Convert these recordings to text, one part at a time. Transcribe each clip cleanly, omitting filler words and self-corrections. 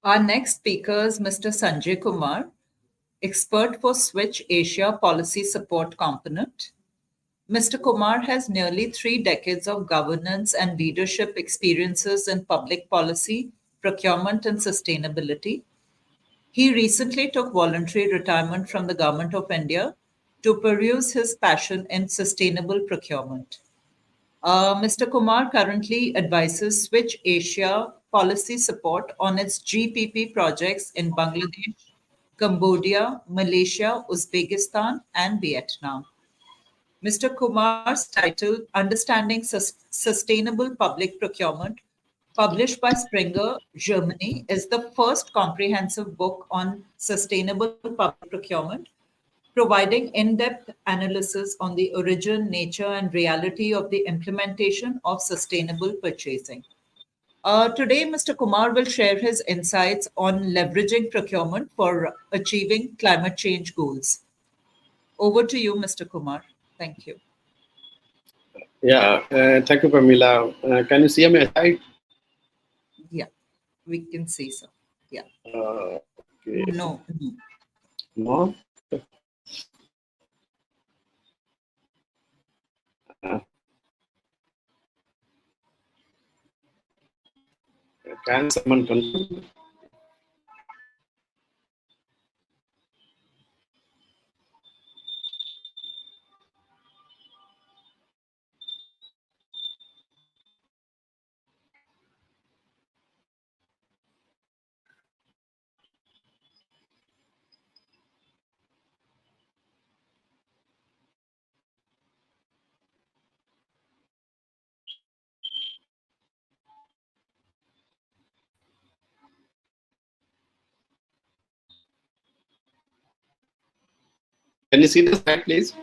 Our next speaker is Mr. Sanjay Kumar, expert for Switch Asia Policy Support Component. Mr. Kumar has nearly 3 decades of governance and leadership experiences in public policy, procurement, and sustainability. He recently took voluntary retirement from the Government of India to pursue his passion in sustainable procurement. Mr. Kumar currently advises Switch Asia Policy Support on its GPP projects in Bangladesh, Cambodia, Malaysia, Uzbekistan, and Vietnam. Mr. Kumar's title, Understanding Sustainable Public Procurement, published by Springer, Germany, is the first comprehensive book on sustainable public procurement, providing in-depth analysis on the origin, nature, and reality of the implementation of sustainable purchasing. Today, Mr. Kumar will share his insights on leveraging procurement for achieving climate change goals. Over to you, Mr. Kumar. Thank you. Yeah, thank you, Pamela. Can you see my slide? Yeah, we can see so. Yeah. Okay. No. No? Can someone confirm? Can you see the slide, please?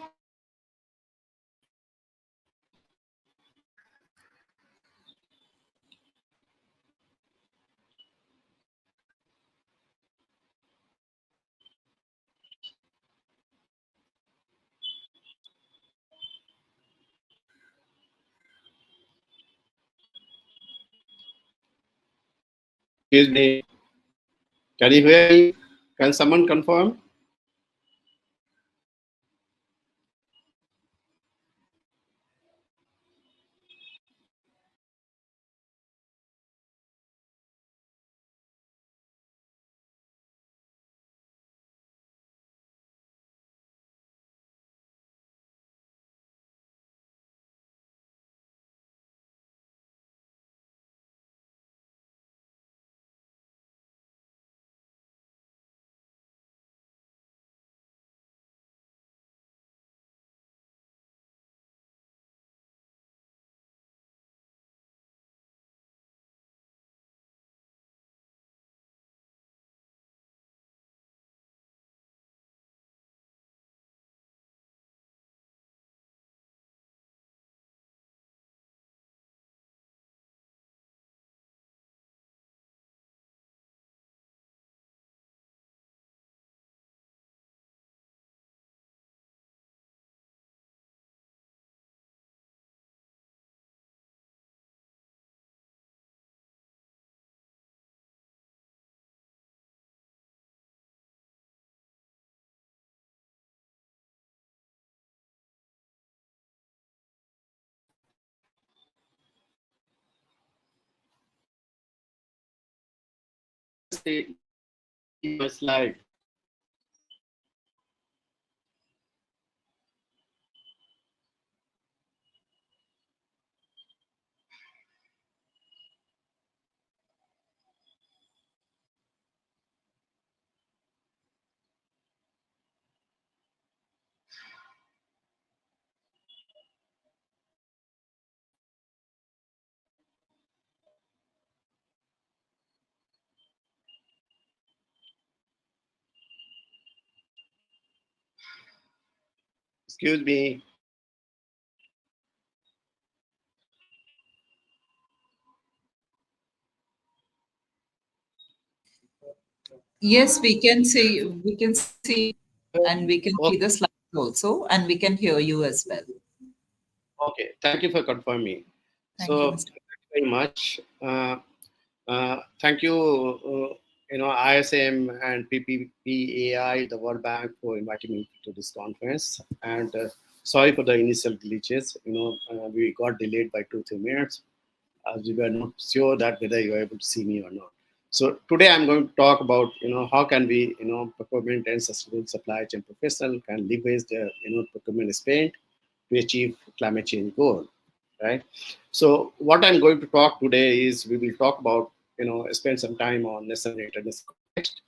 Excuse me. Can you hear me? Can someone confirm? See my slide. Excuse me. Yes, we can see, and we can see Okay. the slides also, and we can hear you as well. Okay. Thank you for confirming. Thank you, So, Mr. thank you very much. Thank you, ISM and PPPAI, the World Bank, for inviting me to this conference. And sorry for the initial glitches. We got delayed by 2-3 minutes, as we were not sure that whether you are able to see me or not. So today I'm going to talk about, how can we, procurement and sustainable supply chain professional can leverage their, procurement spend to achieve climate change goal, right? So what I'm going to talk today is we will talk about, spend some time on national and international context.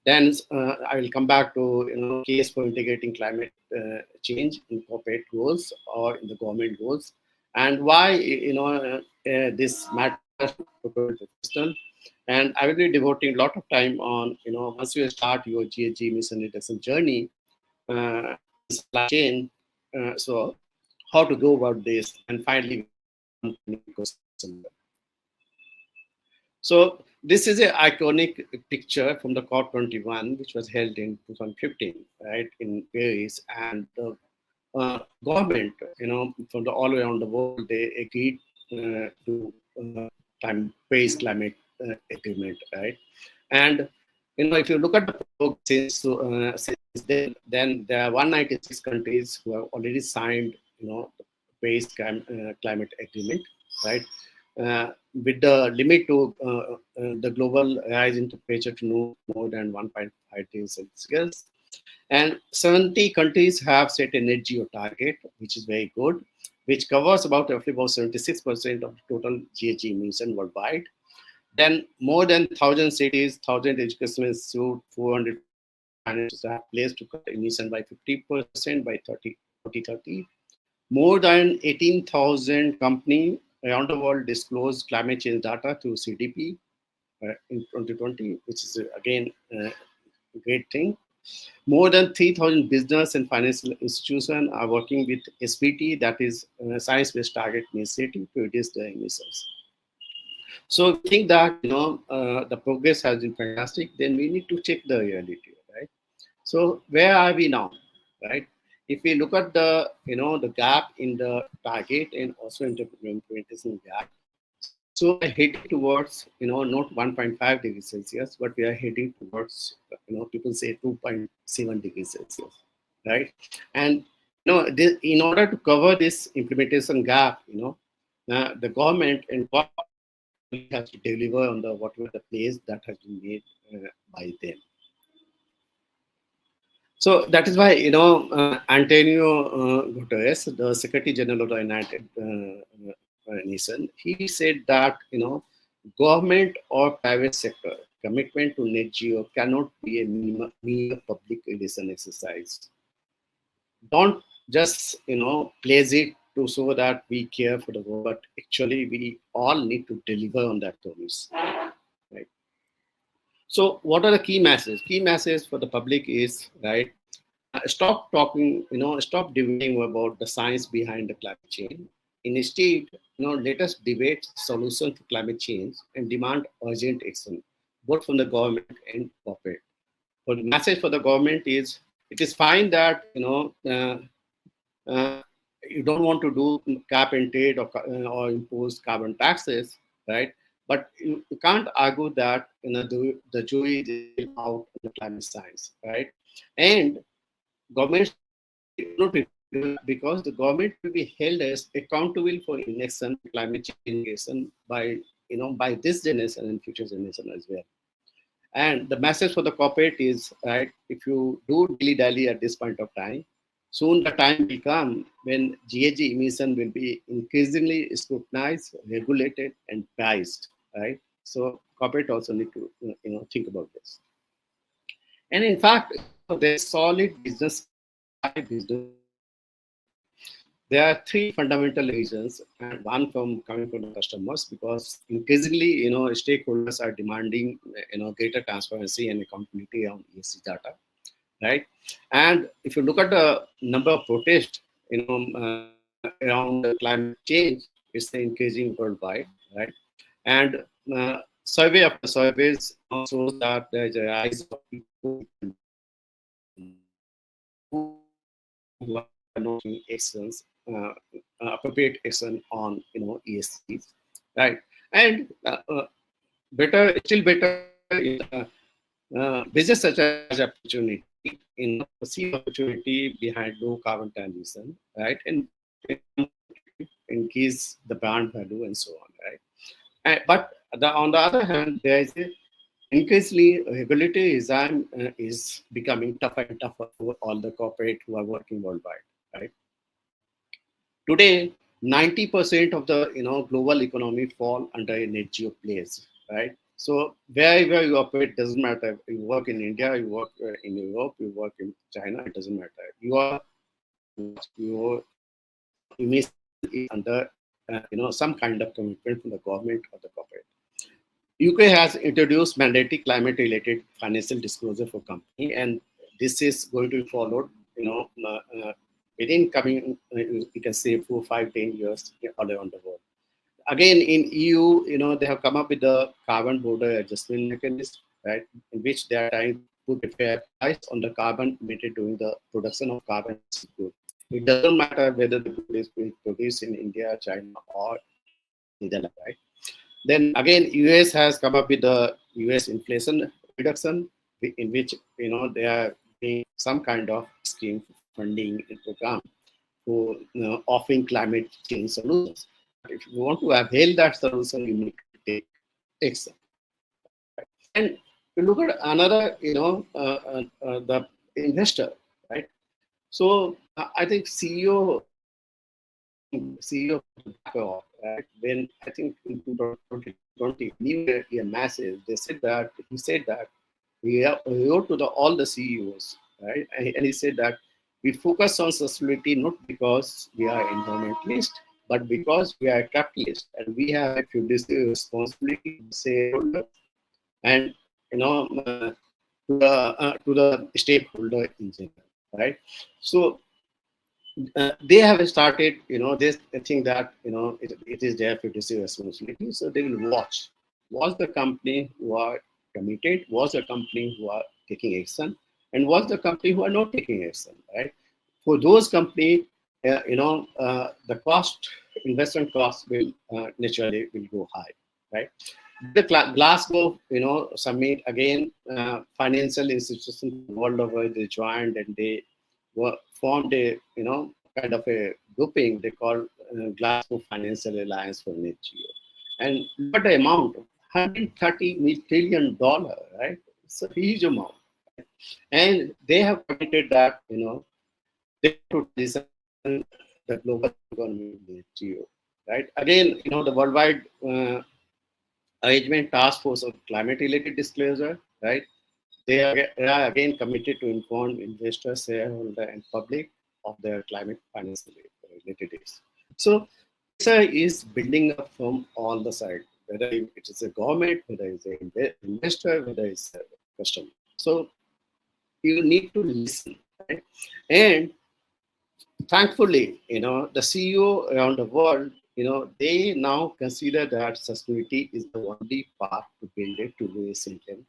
Then I will come back to, case for integrating climate change in corporate goals or in the government goals, and why, this matters to procurement professional. And I will be devoting a lot of time on, once you start your GHG emission reduction journey in supply chain, so how to go about this, and finally, ecosystem. So this is an iconic picture from the COP21, which was held in 2015, right, in Paris, and the government, from the all around the world, they agreed to Paris climate agreement, right? And if you look at the progress since then there are 196 countries who have already signed, the Paris climate agreement, right? With the limit to the global rise in temperature to no more than 1.5 degrees Celsius. And 70 countries have set a net zero target, which is very good, which covers roughly about 76% of the total GHG emission worldwide. Then more than 1,000 cities, 1,000 educational institutes, 400 financials have placed to cut emission by 50% by 2030. More than 18,000 companies around the world disclosed climate change data through CDP in 2020, which is again a great thing. More than 3,000 business and financial institutions are working with SBT, that is Science-Based Target Initiative, to reduce their emissions. So we think that the progress has been fantastic. Then we need to check the reality, right? So where are we now, right? If we look at the the gap in the target and also in the implementation gap, so we're heading towards not 1.5 degrees Celsius, but we are heading towards people say 2.7 degrees Celsius, right? And in order to cover this implementation gap, the government and has to deliver on the whatever the place that has been made by them. So that is why Antonio Guterres, the Secretary General of the United Nations, he said that government or private sector commitment to net zero cannot be a mere public relation exercise. Don't just place it to show that we care for the world, but actually we all need to deliver on that promise, right? So what are the key messages? Key message for the public is, right, stop talking, stop debating about the science behind the climate change. Instead, let us debate solution to climate change and demand urgent action, both from the government and corporate. But the message for the government is, it is fine that you don't want to do cap and trade or impose carbon taxes, right? But you can't argue that the jury is still out on the climate science, right? And government not because the government will be held as accountable for inaction, climate change by by this generation and future generation as well. And the message for the corporate is, right, if you do dilly-dally at this point of time, soon the time will come when GHG emission will be increasingly scrutinized, regulated, and priced, right? So corporate also need to think about this. And in fact, there's solid business. There are three fundamental reasons, and one from coming from the customers, because increasingly, stakeholders are demanding, greater transparency and accountability on ESG data, right? And if you look at the number of protests, around the climate change, it's increasing worldwide, right? And survey after surveys shows that there's a rise of people who are not taking actions, appropriate action on ESGs, right? And still better is business such as opportunity, see opportunity behind low carbon transition, right? And increase the brand value and so on, right? But on the other hand, there is a increasingly regulatory design is becoming tougher and tougher for all the corporate who are working worldwide, right? Today, 90% of the global economy fall under a net geo place, right? So wherever you operate doesn't matter. You work in India, you work in Europe, you work in China. It doesn't matter. Your emission is under some kind of commitment from the government or the corporate. UK has introduced mandatory climate-related financial disclosure for company, and this is going to be followed, within coming, you can say 4, 5, 10 years all around the world. Again, in EU, they have come up with the carbon border adjustment mechanism, right, in which they are trying to put a fair price on the carbon emitted during the production of carbon good. It doesn't matter whether the good is being produced in India, China, or Netherlands, right? Then again, US has come up with the US inflation reduction, in which they are doing some kind of scheme funding program for offering climate change solutions. If you want to avail that solution, you need to take action. And you look at another, the investor, right? So I think CEO right, when I think in 2020, New Year massive, he said that he wrote to all the CEOs, right, and he said that we focus on sustainability not because we are environmentalists, but because we are capitalists and we have a fiduciary responsibility to shareholders and to the stakeholder in general, right? So they have started, they think that it is their fiduciary responsibility, so they will watch the company who are committed, watch the company who are taking action, and watch the company who are not taking action, right? For those companies, the investment cost will naturally will go high, right? The Glasgow, summit again, financial institutions world over, they joined and they formed a, kind of a grouping they call Glasgow Financial Alliance for Net Geo. And look at the amount, $130 trillion, right? It's a huge amount. And they have committed that, they to design the global economy net geo, right? Again, the worldwide arrangement task force on climate related disclosure, right? They are again committed to inform investors, shareholders, and public of their climate finance related risks. So, PISA is building up from all the sides, whether it is a government, whether it's an investor, whether it's a customer. So, you need to listen, right? And thankfully, the CEO around the world, they now consider that sustainability is the only path to build a two-way system.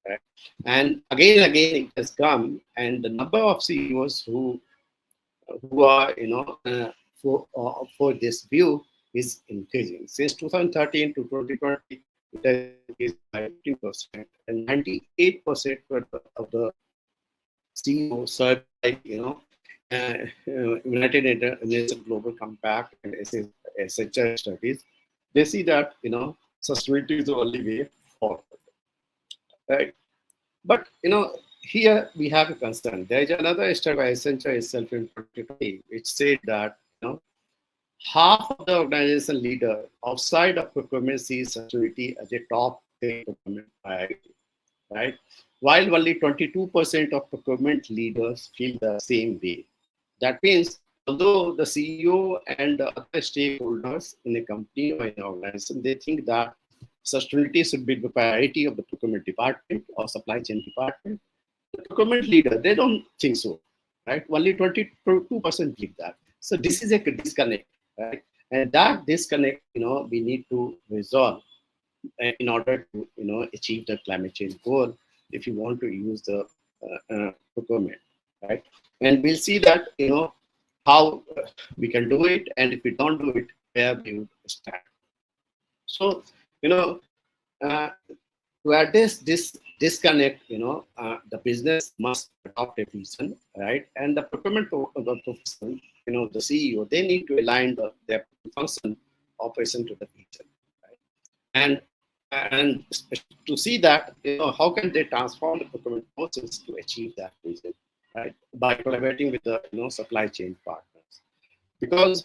Right? And again, it has come, and the number of CEOs who are, for this view is increasing. Since 2013 to 2020, it has increased by 50%, and 98% of the CEO survey, United Nations Global Compact and SHR studies, they see that sustainability is the only way forward. Right? But here we have a concern. There is another study by Accenture itself in 2020, which said that half of the organization leader outside of procurement sees sustainability as a top procurement priority, right? While only 22% of procurement leaders feel the same way. That means, although the CEO and the other stakeholders in a company or in an organization, they think that sustainability should be the priority of the procurement department or supply chain department. The procurement leader, they don't think so, right? Only 22% believe that. So this is a disconnect, right? And that disconnect, we need to resolve in order to, achieve the climate change goal if you want to use the procurement, right? And we'll see that, how we can do it, and if we don't do it, where we would stand. So, uh, to address this disconnect, the business must adopt a vision, right? And the the professional, the CEO, they need to align their function operation to the vision, right? And and to see that, how can they transform the procurement process to achieve that vision, right? By collaborating with the supply chain partners, because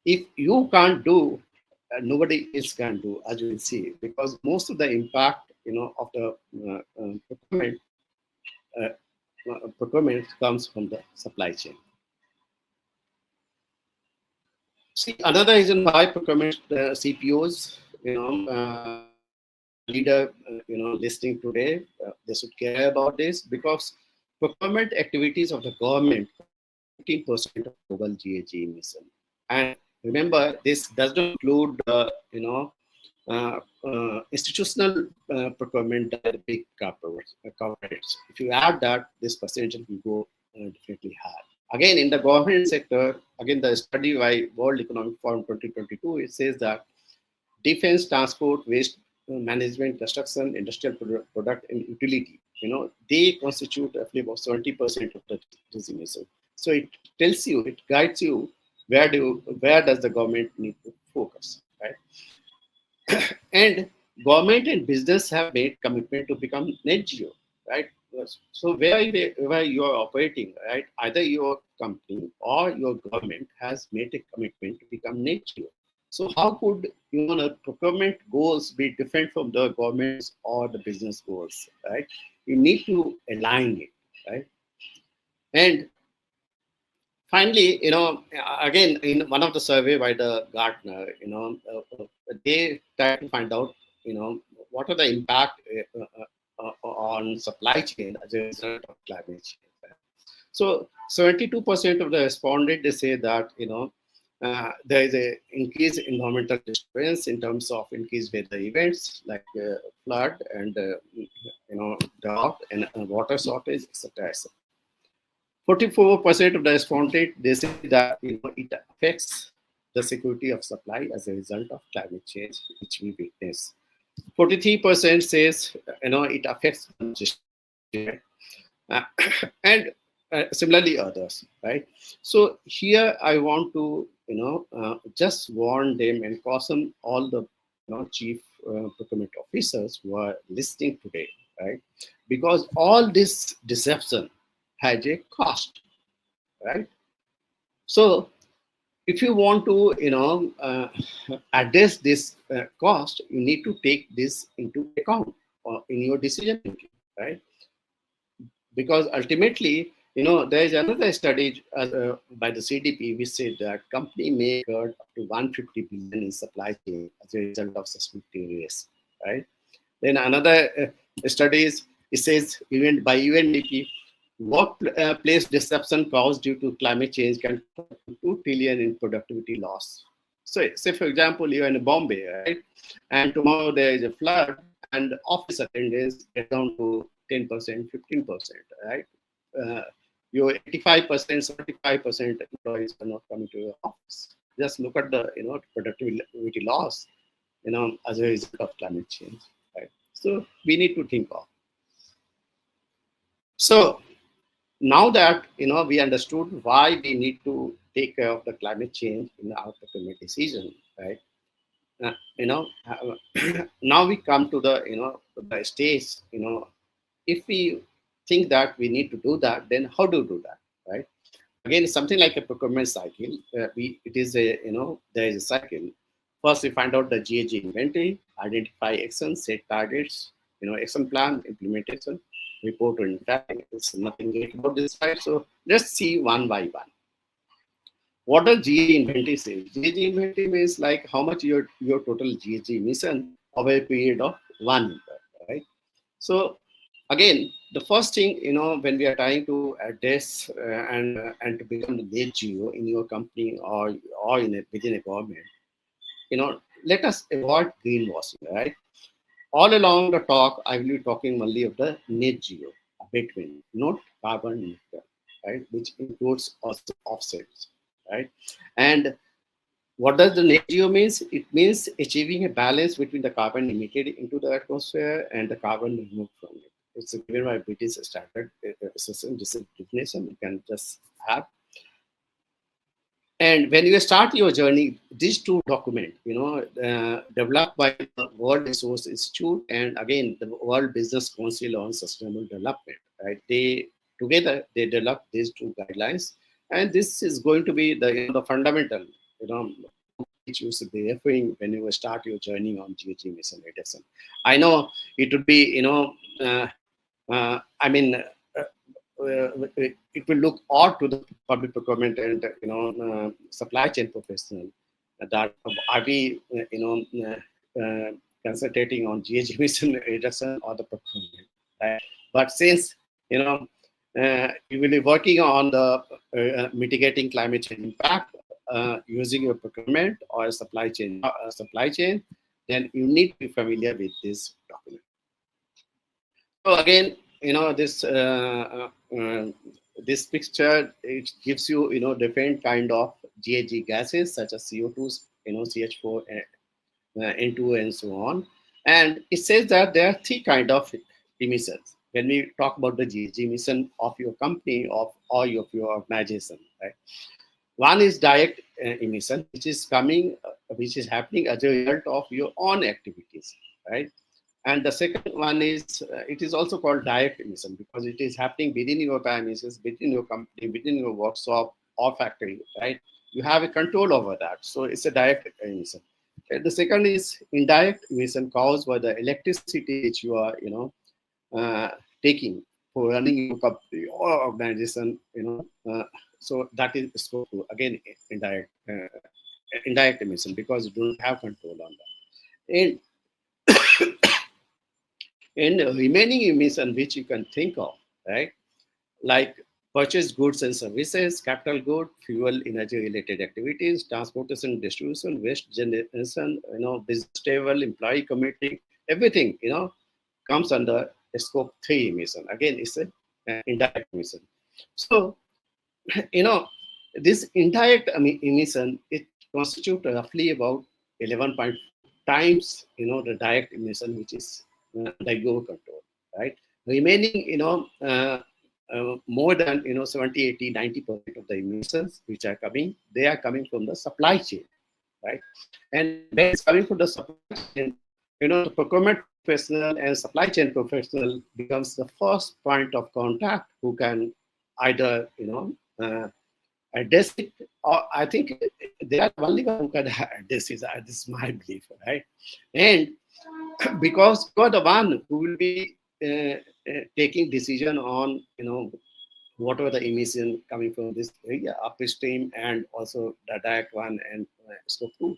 if you can't do, nobody else can do, as you will see, because most of the impact of the uh, procurement comes from the supply chain. See, another reason why procurement CPOs, leader, listening today, they should care about this, because procurement activities of the government 15% of global GHG emission. And remember, this does not include, institutional procurement by the big corporates. If you add that, this percentage will go definitely high. Again, in the government sector, again, the study by World Economic Forum 2022, it says that defense, transport, waste management, construction, industrial product, and utility, they constitute roughly about 70% of the emission. So it tells you, it guides you where does the government need to focus, right? And government and business have made commitment to become net zero, right? So where you are operating, right, either your company or your government has made a commitment to become net zero. So how could the procurement goals be different from the government's or the business goals, right? You need to align it, right? And finally, again, in one of the survey by the Gartner, they try to find out, what are the impact on supply chain as a result of climate change. So 72% of the respondents, they say that, there is a increased environmental disturbance in terms of increased weather events like flood and drought and water shortage, etc. 44% of the respondents, they say that it affects the security of supply as a result of climate change, which we witness. 43% says it affects logistics, uh, and similarly others, right? So here I want to just warn them and caution all the chief procurement officers who are listening today, right? Because all this deception has a cost, right? So if you want to address this cost, you need to take this into account in your decision making, right? Because ultimately, there is another study by the CDP which said that company may incur up to 150 billion in supply chain as a result of sustainability risk, right? Then another studies, it says even by UNDP, workplace disruption caused due to climate change can cost up to 2 trillion in productivity loss. So say for example, you're in Bombay, right? And tomorrow there is a flood and office attendance get down to 10%, 15%, right? Uh, your 85%, 75% employees are not coming to your office. Just look at the productivity loss, as a result of climate change, right? So we need to think of. So now that we understood why we need to take care of the climate change in our procurement decision, right? Now we come to the the stage. If we think that we need to do that, then how do we do that, right? Again, it's something like a procurement cycle. It is a there is a cycle. First, we find out the GHG inventory, identify actions, set targets, action plan, implementation, report on tracking. It's nothing great about this slide. So let's see one by one. What does GHG inventory say? GHG inventory means like how much your total GHG emission over a period of 1 year, right? So again, the first thing, when we are trying to address and to become the net zero in your company or within a government, let us avoid greenwashing, right? All along the talk, I will be talking only of the net zero, between, not carbon neutral, right? Which includes also offsets, right? And What does the net zero means? It means achieving a balance between the carbon emitted into the atmosphere and the carbon removed from it. It's given by British standard system. This is definition you can just have. And when you start your journey, these two documents, developed by the World Resource Institute and again the World Business Council on Sustainable Development, right? They together they developed these two guidelines, and this is going to be the fundamental, which you should be referring when you start your journey on GHG emission reduction. I know it would be, I mean, it will look odd to the public procurement and supply chain professional that are we concentrating on GHG emission reduction or the procurement, right? But since you will be working on the mitigating climate change impact using your procurement or supply chain, then you need to be familiar with this document. So again, this picture, it gives you different kind of GHG gases such as CO2, CH4, N2, and so on. And it says that there are three kind of emissions when we talk about the GHG emission of your company or of your organization, right? One is direct emission, which is happening as a result of your own activities, right? And the second one is, it is also called direct emission because it is happening within your premises, within your company, within your workshop or factory, right? You have a control over that. So it's a direct emission. And the second is indirect emission caused by the electricity which you are, taking for running your company or organization, so that is scope two. Again, indirect emission because you don't have control on that. And remaining emission which you can think of, right? Like purchase goods and services, capital good, fuel, energy related activities, transportation, distribution, waste generation, business travel, employee commuting, everything, comes under scope 3 emission. Again, it's a indirect emission. So, this indirect emission, it constitutes roughly about 11.4 times, the direct emission, which is under your control, right? Remaining, more than 70, 80, 90% of the emissions which are coming, they are coming from the supply chain, right? And when it's coming from the supply chain, the procurement professional and supply chain professional becomes the first point of contact who can either address it, or I think they are the only one who can address it. This is my belief, right? And because you are the one who will be taking decision on whatever the emission coming from this area upstream and also the direct one and scope 2,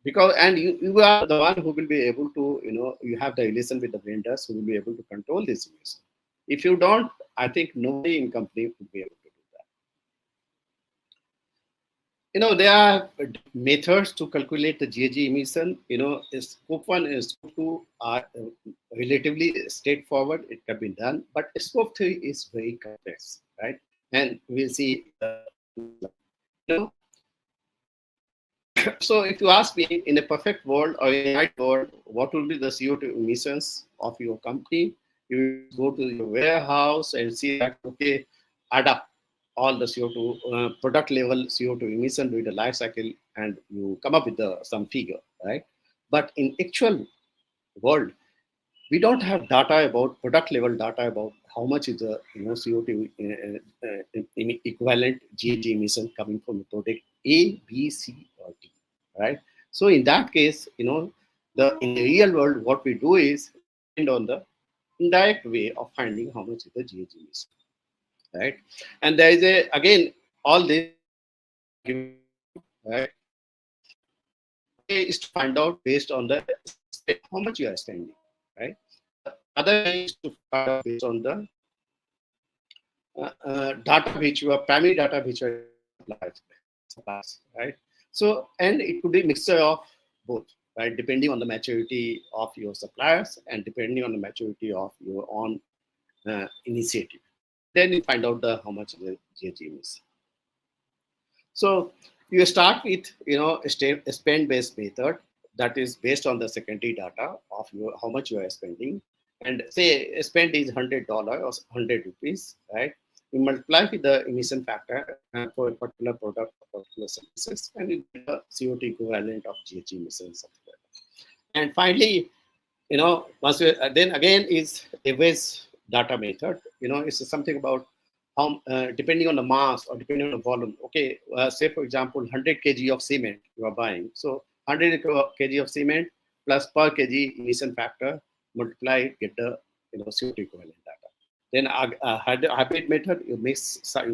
because and you are the one who will be able to you have the relation with the vendors who will be able to control this emission. If you don't, I think nobody in company would be able to do that. There are methods to calculate the GHG emission. Scope 1 and scope 2 are relatively straightforward. It can be done, but scope 3 is very complex, right? And we'll see. So if you ask me, in a perfect world or in a right world, what will be the CO2 emissions of your company? You go to your warehouse and see that, okay, add up all the CO2 product level CO2 emission during the life cycle, and you come up with some figure, right? But in actual world, we don't have data about product level data about how much is the CO2 equivalent GHG emission coming from the product A, B, C, or D, right? So in that case, in the real world, what we do is depend on the indirect way of finding how much is the GHG emission, right? And there is again all this, right, is to find out based on the how much you are spending, right? Other way is to find out based on the data which you are primary data which are supplies, right? So, and it could be a mixture of both, right? Depending on the maturity of your suppliers and depending on the maturity of your own initiative. Then you find out how much the GHG is. So, You start with, a spend-based method that is based on the secondary data of your how much you are spending, and say spend is $100 or 100 rupees, right? You multiply with the emission factor for a particular product or particular services, and you get the CO2 equivalent of GHG emissions. Something like that. And finally, once you, then again is a waste data method. It's something about how, depending on the mass or depending on the volume. Okay, say for example, 100 kg of cement you are buying. So 100 kg of cement plus per kg emission factor, multiply it, get the CO2 equivalent data. Then a hybrid method, you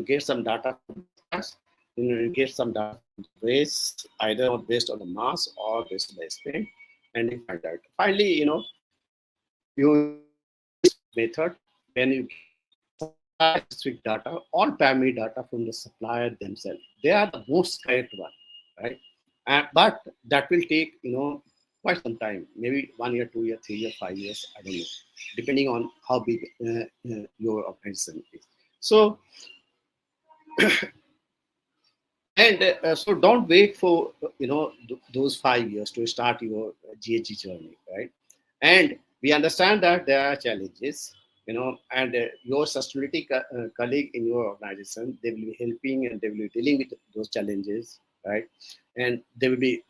get some data from the class, you get some data from the waste, either based on the mass or based on the spend, and you find out. Finally, you method when you get specific data, all primary data from the supplier themselves. They are the most correct one, right? But that will take quite some time, maybe 1 year, 2 year, 3 year, 5 years, I don't know, depending on how big your organization is. So and so don't wait for those 5 years to start your GHG journey, right? And we understand that there are challenges, and your sustainability colleague in your organization, they will be helping and they will be dealing with those challenges, right? And they will be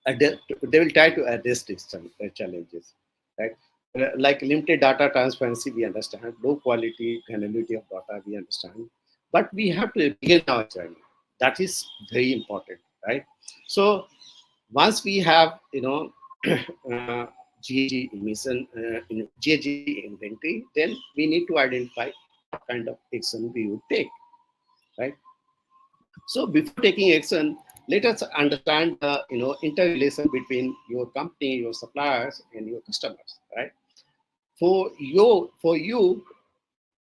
they will try to address these challenges, right? Like limited data transparency, we understand. Low quality granularity of data, we understand. But we have to begin our journey. That is very important, right? So once we have, GHG emission, GHG inventory, then we need to identify what kind of action we would take, right? So before taking action, let us understand the interrelation between your company, your suppliers, and your customers, right? For you,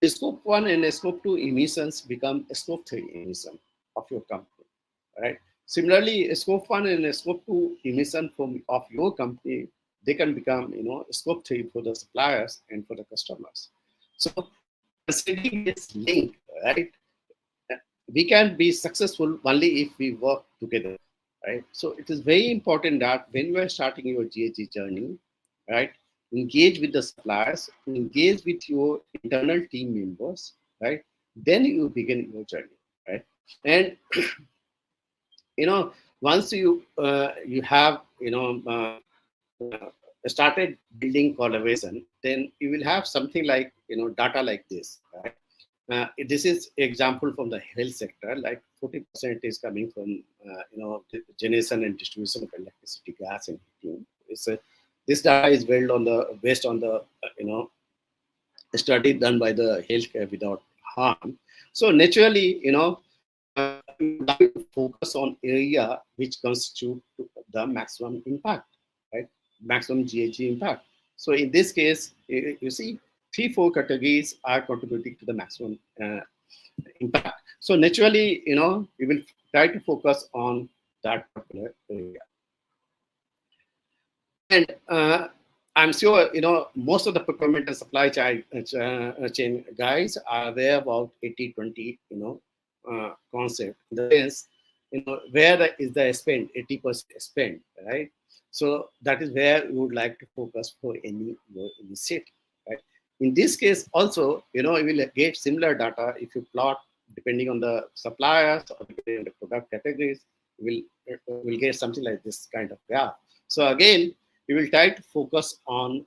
scope 1 and scope 2 emissions become scope 3 emission of your company, right? Similarly, scope 1 and scope 2 emission of your company, they can become scope 3 for the suppliers and for the customers. So considering this link, right, we can be successful only if we work together, right? So it is very important that when you are starting your GHG journey, right, engage with the suppliers, engage with your internal team members, right? Then you begin your journey, right? And once you have started building collaboration, then you will have something like data like this, right? This is example from the health sector. Like 40% is coming from the generation and distribution of electricity, gas, and heating. This data is based on the study done by the Healthcare Without Harm. So naturally, we would like to focus on area which constitute the maximum impact, right? Maximum GHG impact. So in this case, you see, 3-4 categories are contributing to the maximum impact. So naturally, we will try to focus on that particular area. And I'm sure most of the procurement and supply chain guys are aware about 80-20 concept. In the sense, where is the spend? 80% spend, right? So that is where we would like to focus for any city, right? In this case, also, you will get similar data if you plot depending on the suppliers or depending on the product categories. You will get something like this kind of graph. So again, we will try to focus on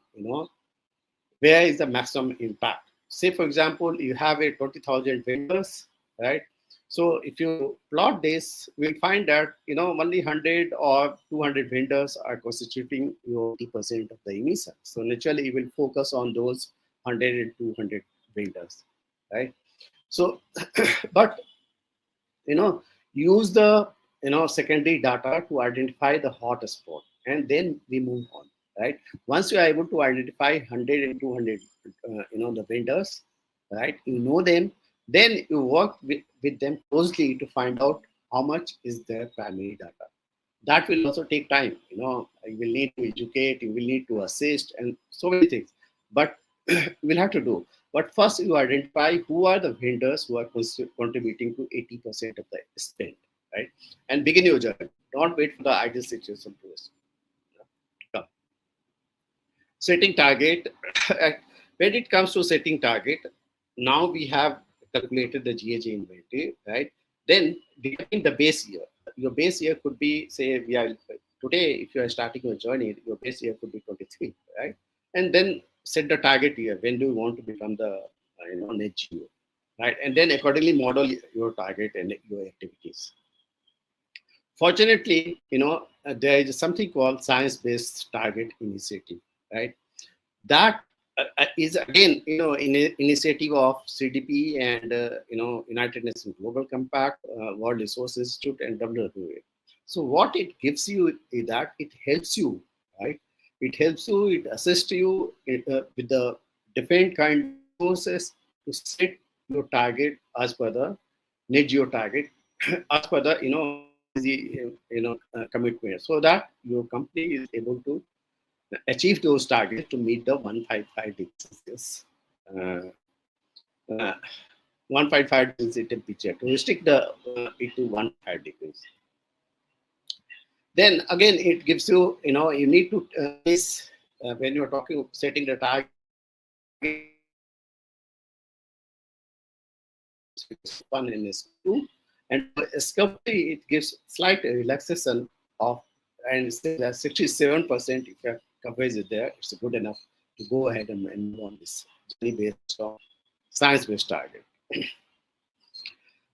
where is the maximum impact. Say for example, you have a 20,000 vendors, right? So if you plot this, we'll find that only 100 or 200 vendors are constituting your 80% of the emissions. So naturally, you will focus on those 100 and 200 vendors, right? So, but use the secondary data to identify the hot spot, and then we move on, right? Once you are able to identify 100 and 200 the vendors, right, you know them, then you work with them closely to find out how much is their primary data. That will also take time. You will need to educate, you will need to assist, and so many things, but we'll have to do. But first, you identify who are the vendors who are contributing to 80% of the spend, right? And begin your journey. Don't wait for the ideal situation to come. Setting target. When it comes to setting target, now we have calculated the GHG inventory, right? Then determine the base year. Your base year could be, say, we are today. If you are starting your journey, your base year could be 23, right? And then set the target year. When do you want to become the net zero, right? And then accordingly model your target and your activities. Fortunately, there is something called science-based target initiative, right? That is again, initiative of CDP and United Nations Global Compact, World Resources Institute, and WWF. So what it gives you is that it helps you, right? It helps you, it assists you with the different kind of resources to set your target as per the net zero target, as per the commitment, so that your company is able to achieve those targets to meet the 155 degrees Celsius. Uh, uh, 155 degrees temperature to restrict it to 155 degrees. Then again, it gives you, you need to when you're talking setting the target, one in S2, and scope 3 it gives slight relaxation of, and say that 67% if your coverage is there, it's good enough to go ahead and move on this journey based on science-based target.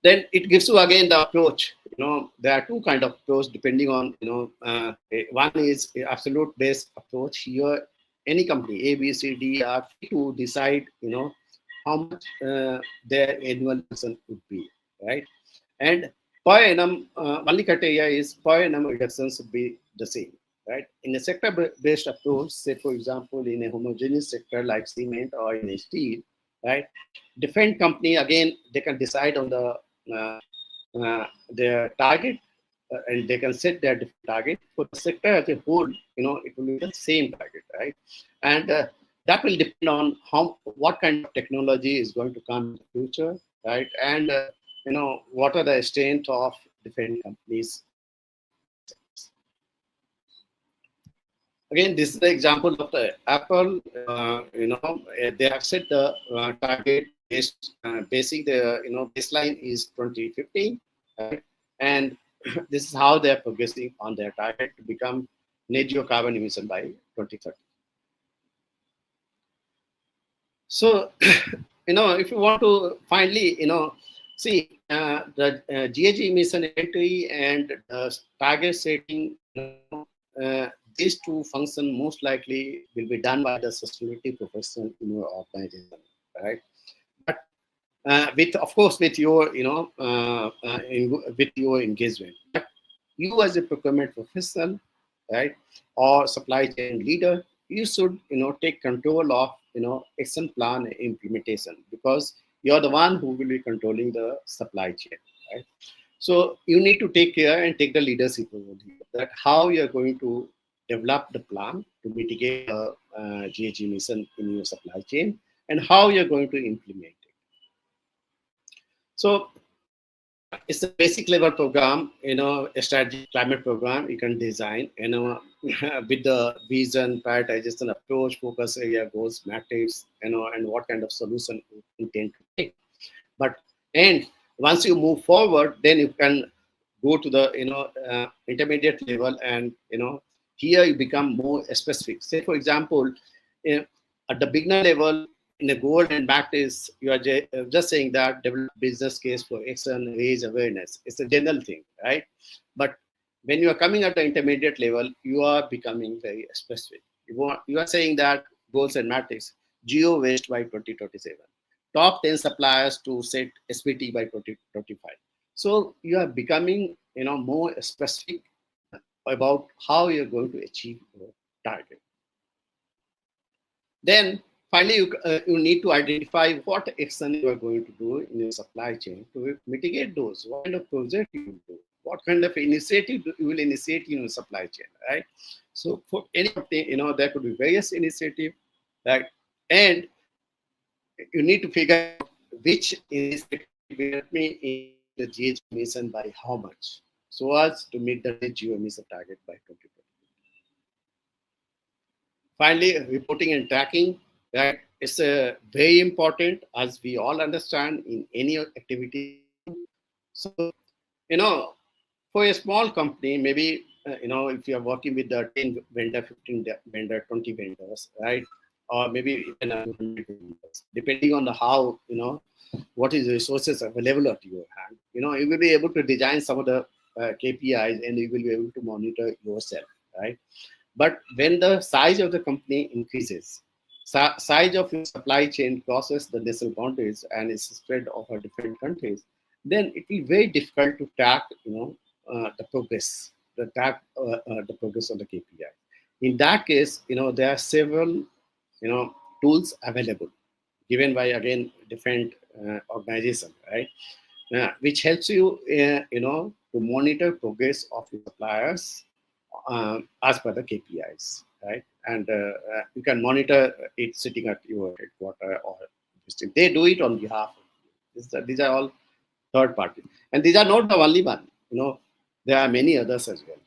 Then it gives you again the approach. There are two kind of approach depending on, one is absolute based approach. Here, any company A, B, C, D are free to decide, how much their annual reduction would be, right? And per annum, only criteria is per annum reductions should be the same, right? In a sector-based approach, say for example, in a homogeneous sector like cement or in a steel, right? Different company again they can decide on their target, and they can set their different target for the sector as a whole. It will be the same target, right? And that will depend on what kind of technology is going to come in the future, right? And what are the strength of different companies. Again, this is the example of the Apple. They have set the target basing the baseline is 2015, right? And this is how they are progressing on their target to become net zero carbon emission by 2030. So, if you want to finally, see the GHG emission inventory and target setting, these two functions most likely will be done by the sustainability professional in your organization, right? But with, of course, with your, with your engagement. But you as a procurement professional, right, or supply chain leader, you should, take control of, action plan implementation, because you're the one who will be controlling the supply chain, right? So you need to take care and take the leadership over here, that how you're going to develop the plan to mitigate the GHG emission in your supply chain, and how you're going to implement it. So it's a basic level program, a strategic climate program you can design, with the vision, prioritization approach, focus area, goals, metrics, and what kind of solution you intend to take. But and once you move forward, then you can go to the intermediate level, and here you become more specific. Say for example, at the beginner level, in the goal and practice, you are just saying that develop business case for action, raise awareness. It's a general thing, right? But when you are coming at the intermediate level, you are becoming very specific. You are saying that goals and metrics, geo waste by 2027, top 10 suppliers to set SPT by 2025. So you are becoming, more specific about how you're going to achieve your target. Then finally, you need to identify what action you are going to do in your supply chain to mitigate those. What kind of project you will do? What kind of initiative you will initiate in your supply chain, right? So for any company, there could be various initiatives, right? And you need to figure out which initiative will help me in the GHG emission by how much, so as to meet the net zero emission target by 2020. Finally, reporting and tracking, right? It's very important, as we all understand in any activity we do. So, you know, for a small company, maybe, if you are working with the 10 vendor, 15 vendor, 20 vendors, right? Or maybe even 100 vendors, depending on the how, what is the resources available at your hand. You will be able to design some of the KPIs, and you will be able to monitor yourself, right? But when the size of the company increases, size of your supply chain crosses the national boundaries and is spread over different countries, then it will be very difficult to track, the progress of the KPI. In that case, there are several, tools available, given by again different organization, right? Which helps you, to monitor progress of your suppliers as per the KPIs, right? And you can monitor it sitting at your headquarter or this thing. They do it on behalf of you. These are all third party, and these are not the only one. There are many others as well.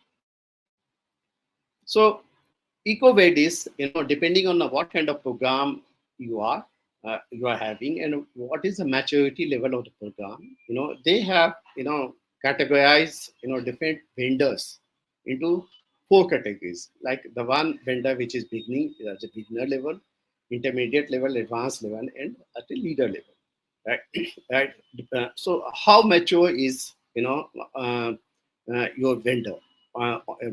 So EcoVed is, depending on what kind of program you are having and what is the maturity level of the program. They have, categorized, different vendors into four categories. Like the one vendor which is beginning, at the beginner level, intermediate level, advanced level, and at the leader level. Right, right. So how mature is, your vendor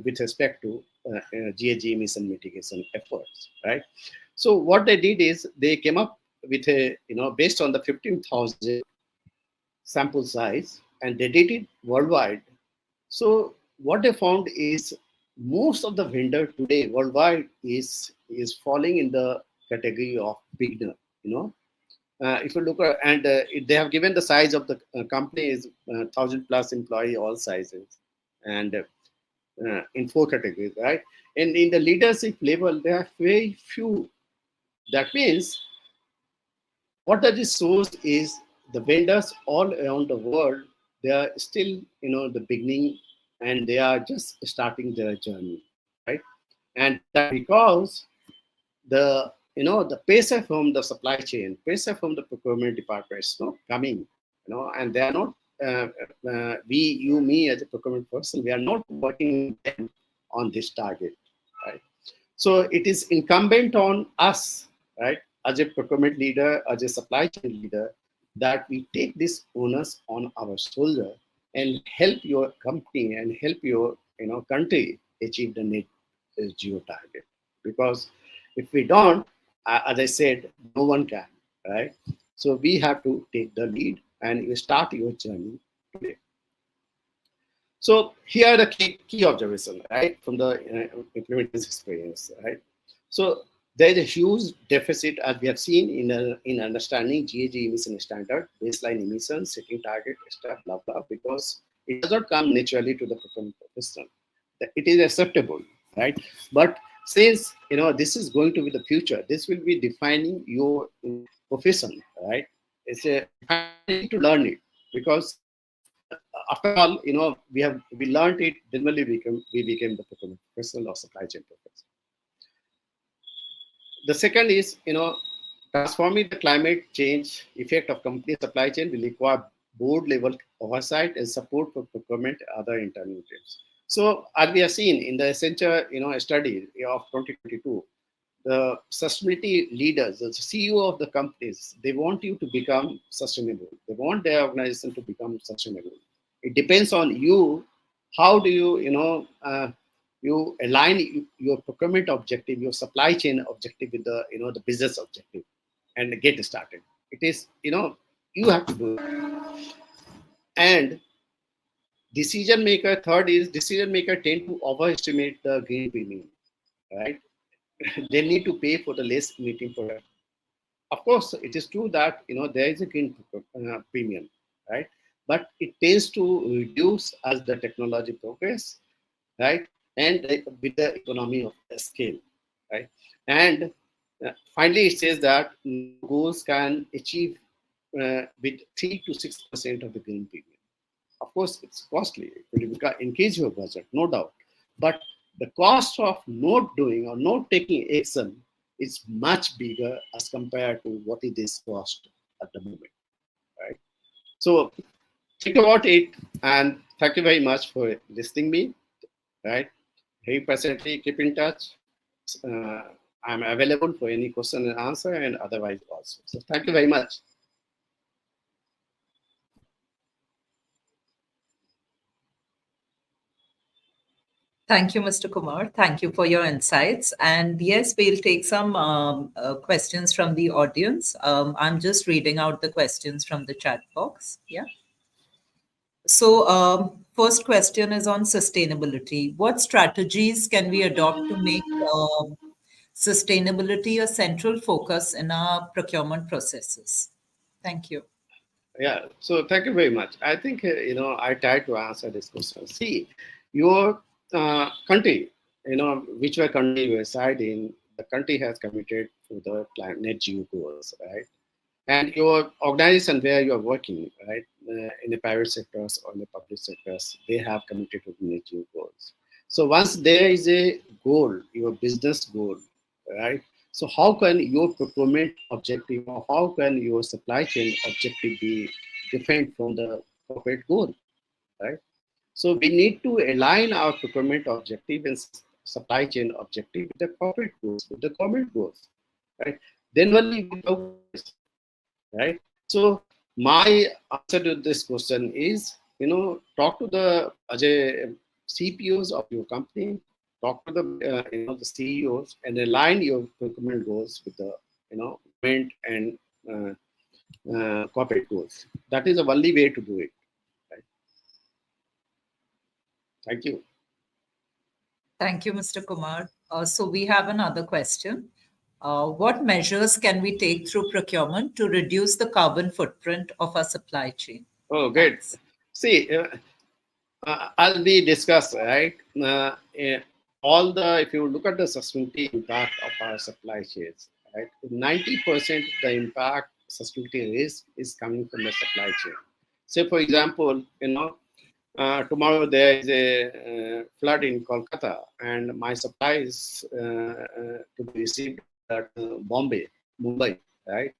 with respect to GHG emission mitigation efforts, right? So what they did is they came up with a, based on the 15,000 sample size, and they did it worldwide. So what they found is most of the vendor today worldwide is falling in the category of beginner. If you look at, and they have given the size of the company is 1,000 plus employee, all sizes, and in four categories, right? And in the leadership level, there are very few. That means what that is shows is the vendors all around the world, they are still, the beginning, and they are just starting their journey, right? And that because the pressure from the supply chain, pressure from the procurement department is not coming, and they are not, me as a procurement person, we are not working with them on this target, right? So it is incumbent on us, right, as a procurement leader, as a supply chain leader, that we take this onus on our shoulder and help your company and help your, country achieve the net zero target. Because if we don't, as I said, no one can, right? So we have to take the lead and you start your journey today. So here are the key observations, right, from the implementation experience, right? So there is a huge deficit, as we have seen in understanding GHG emission standard, baseline emissions, setting target, stuff, blah blah, because it does not come naturally to the procurement professional. It is acceptable, right? But since this is going to be the future, this will be defining your profession, right? It's a you need to learn it, because after all, we learned it, then only we became the procurement professional or supply chain professional. The second is, transforming the climate change effect of company supply chain will require board level oversight and support for procurement and other intermediaries. So as we have seen in the Accenture, study of 2022, the sustainability leaders, the CEO of the companies, they want you to become sustainable. They want their organization to become sustainable. It depends on you. How do you, you align your procurement objective, your supply chain objective with the, the business objective, and get started. It is, you have to do it. And third is decision maker tend to overestimate the green premium, right? They need to pay for the less emitting product. Of course, it is true that there is a green premium, right? But it tends to reduce as the technology progress, right? And with the economy of scale, right? And finally, it says that goals can achieve with 3 to 6% of the green premium. Of course, it's costly. It will increase your budget, no doubt. But the cost of not doing or not taking action is much bigger as compared to what it is cost at the moment, right? So think about it, and thank you very much for listening me, right? Very patiently, keep in touch. Uh, I'm available for any question and answer, and otherwise also. So thank you very much. Thank you, Mr. Kumar. Thank you for your insights. And yes, we'll take some questions from the audience. I'm just reading out the questions from the chat box. Yeah. So, first question is on sustainability. What strategies can we adopt to make sustainability a central focus in our procurement processes? Thank you. Yeah, so thank you very much. I think, I tried to answer this question. See, your country, whichever country you reside in, the country has committed to the net zero goals, right? And your organization where you are working, right, in the private sectors or in the public sectors, they have committed to the net zero goals. So once there is a goal, your business goal, right? So how can your procurement objective or how can your supply chain objective be different from the corporate goal, right? So we need to align our procurement objective and supply chain objective with the corporate goals, with the government goals, right? Then only we progress, right? So my answer to this question is, talk to the CPOs of your company, talk to the the CEOs, and align your procurement goals with the government and corporate goals. That is the only way to do it. Right? Thank you. Thank you, Mr. Kumar. So we have another question. What measures can we take through procurement to reduce the carbon footprint of our supply chain? Oh, great. Thanks. See, as we discussed, right? All the if you look at the sustainability impact of our supply chains, right? 90% of the impact sustainability risk is coming from the supply chain. Say, for example, tomorrow there is a flood in Kolkata, and my supply is to be received at Bombay, Mumbai, right?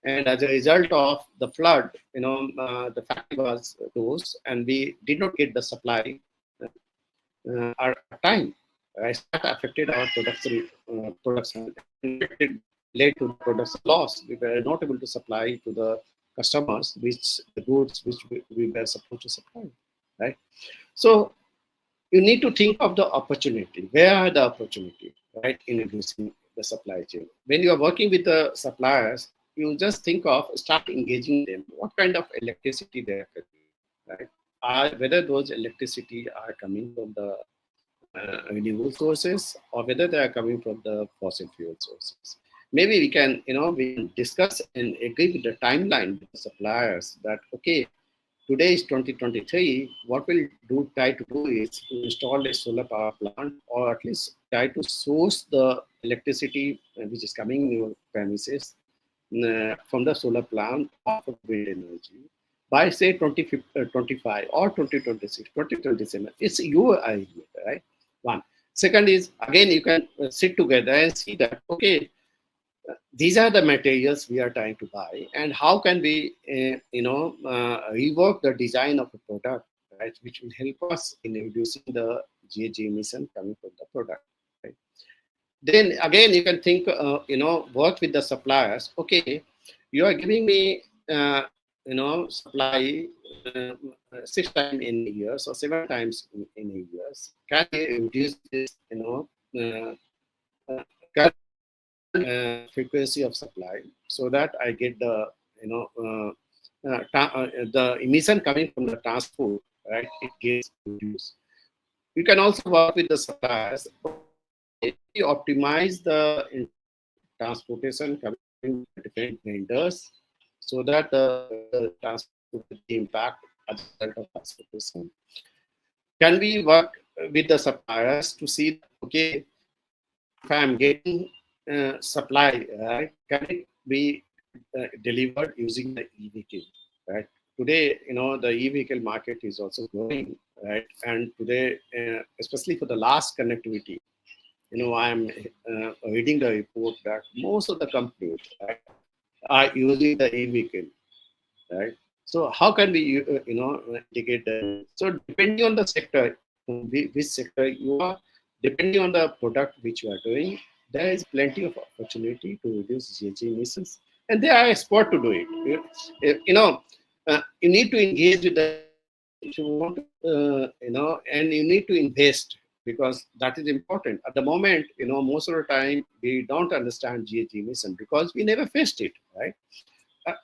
And as a result of the flood, the factory was closed, and we did not get the supply at time. Right? That affected our production. It led to production loss. We were not able to supply to the customers which the goods which we were supposed to supply. Right. So you need to think of the opportunity. Where are the opportunity, right, in reducing the supply chain? When you are working with the suppliers, you just think of start engaging them. What kind of electricity they are consuming, right? Whether those electricity are coming from the renewable sources or whether they are coming from the fossil fuel sources. Maybe we can discuss and agree with the timeline with the suppliers that okay, today is 2023. What we'll try to do is to install a solar power plant or at least try to source the electricity which is coming in your premises from the solar plant or from wind energy by say 2025 or 2026, 2027. It's your idea, right? One. Second is again you can sit together and see that okay, these are the materials we are trying to buy, and how can we, rework the design of a product, right, which will help us in reducing the GHG emission coming from the product. Right? Then again, you can think, work with the suppliers. Okay, you are giving me, supply 6 times in a year, so 7 times in a year. Can you reduce this, can frequency of supply so that I get the the emission coming from the transport, right? It gets reduced. You can also work with the suppliers. You optimize the transportation coming from different vendors so that the transport impact as a result of transportation. Can we work with the suppliers to see okay, if I'm getting supply, right, can it be delivered using the e-vehicle, right? today, the e-vehicle market is also growing, right? And today, especially for the last connectivity, I'm reading the report that most of the companies, right, are using the e-vehicle, right? So how can we, indicate that? So depending on the sector, which sector you are, depending on the product which you are doing, there is plenty of opportunity to reduce GHG emissions, and they are expert to do it. You need to engage with the industry if you want, and you need to invest because that is important. At the moment, most of the time we don't understand GHG emission because we never faced it, right?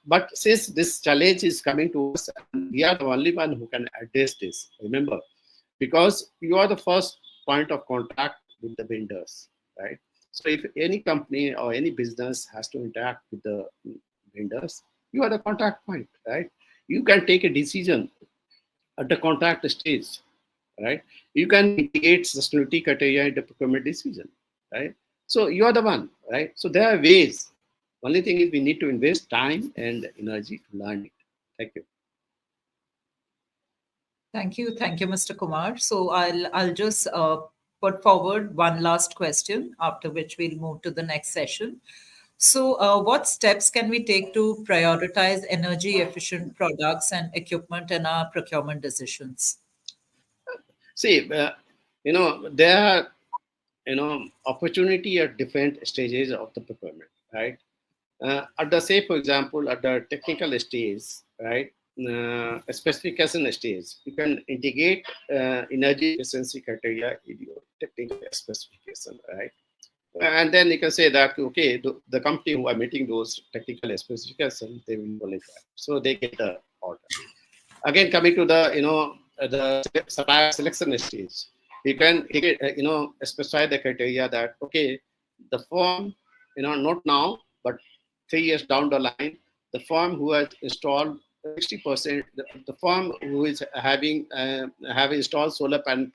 But since this challenge is coming to us, and we are the only one who can address this, remember, because you are the first point of contact with the vendors, right? So if any company or any business has to interact with the vendors, you are the contact point, right? You can take a decision at the contact stage, right? You can mitigate sustainability criteria in the procurement decision, right? So you are the one, right? So there are ways. Only thing is we need to invest time and energy to learn it. Thank you. Thank you, Mr. Kumar. So I'll just put forward one last question, after which we'll move to the next session. So, what steps can we take to prioritize energy efficient products and equipment in our procurement decisions? See, there are, opportunity at different stages of the procurement, right? At the, say, for example, at the technical stage, right, specification stage, you can integrate energy efficiency criteria in your technical specification, right? And then you can say that, okay, the company who are meeting those technical specifications, they will qualify. So they get the order. Again, coming to the, the supplier selection stage, specify the criteria that, okay, the firm, not now, but 3 years down the line, the firm who has installed 60%, the firm who is have installed solar panel,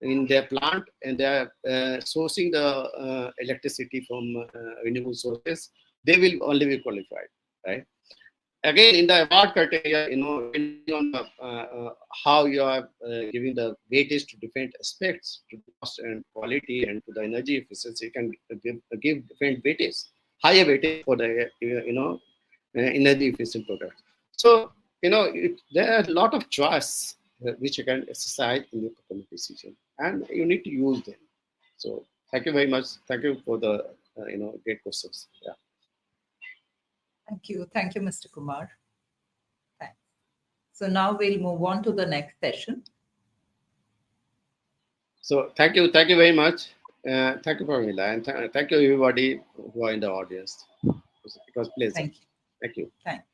in their plant, and they are sourcing the electricity from renewable sources, they will only be qualified, right? Again, in the award criteria, depending on the, how you are giving the weightage to different aspects, to the cost and quality and to the energy efficiency, you can give different weightage, higher weightage for the energy efficient products. So there are a lot of choice which you can exercise in your procurement decision, and you need to use them. So thank you very much. Thank you for the great questions. Yeah. Thank you, Mr. Kumar. Thanks. So now we'll move on to the next session. So thank you very much. Thank you, Pramila, and thank you everybody who are in the audience. It was pleasant. Thank you. Thank you. Thanks.